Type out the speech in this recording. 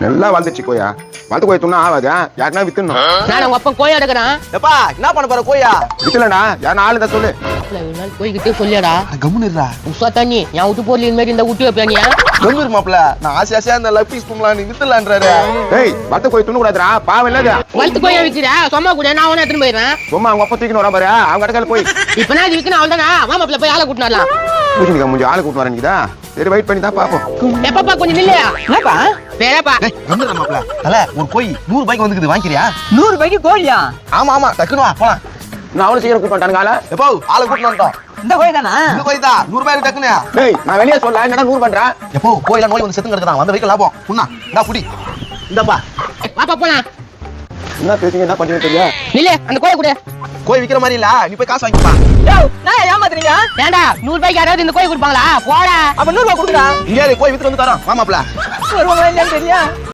நல்லா வளர்ந்துச்சு கோயா. வளர்த்து கோயா துண்ணா ஆகாது. யாருன்னா வித்துணும். நான் உங்க அப்பா கோயா எடுக்கிறேன். எப்பா என்ன பண்ண போற கோயா? வித்துலடா. யாருன்னா ஆளு தான் சொல்லு. போய்கிட்டே சொல்லியாடா. கம்முனுடா. உஷா தண்ணி என் விட்டு போர்ல இந்த மாதிரி இந்த விட்டு வைப்பானியா? கம்முனு மாப்ள. நான் ஆசையா இந்த லவ் பீஸ் கும்பலாம் நீ வித்துலான்றாரு. ஏய் வளர்த்து கோயா துண்ணு கூடாதுடா. பாவம் இல்ல. வளர்த்து கோயா விக்கிறா. சும்மா கூட நான் உன எடுத்துட்டு போயிடுறேன். சும்மா அவங்க அப்பா தூக்கின்னு வரா பாரு. அவங்க இடத்துல போய். இப்ப நான் விக்கணும் அவள்தானா? மாமாப்ல போய் ஆளை கூட்டினாலாம். பூஜினிக்கா முடிஞ்சு ஆளு கூட்டு வரேன்னுதா. சரி வெயிட் பண்ணி தான் பாப்போம். எப்பப்பா கொஞ்சம் நில்லையா? என்னப்பா வேறப்பா கம்முனுடா மாப்ள. தல ஒரு கோய் 100 ரூபாய்க்கு வந்துக்குது வாங்கிக்கிறியா? 100 ரூபாய்க்கு கோழியா? ஆமா ஆமா டக்குனு வா போலாம். நான் அவ்வளவு சீக்கிரம் கூட்டு வந்துட்டானுங்க ஆளை. எப்போ ஆளை கூட்டிட்டு வந்துட்டோம். இந்த கோழி தானா? இந்த கோய் தான் 100 ரூபாய் டக்குனு. டேய் நான் வெளியே சொல்ல என்னடா 100 பண்றேன். எப்போ கோயில நோய் வந்து செத்து கிடக்குறான். வந்த வரைக்கும் லாபம். புண்ணா இந்தா புடி. இந்தப்பா பாப்பா போலாம். என்ன பேசுங்க என்ன பண்ணுங்க தெரியா? நில்லே அந்த கோயை கூட. கோய் விக்கிற மாதிரி இல்ல. நீ போய் காசு வாங்கிப்பா. நான் ஏமாத்துறீங்க? ஏண்டா 100 ரூபாய்க்கு யாராவது இந்த கோயை கொடுப்பாங்களா? போடா. அப்ப 100 ரூபாய் கொடுக்குறா. இங்கே கோய் வித்து வந்து தரோம். வாமாப்ல. வருவாங்களா இல்லையான்னு தெரியா?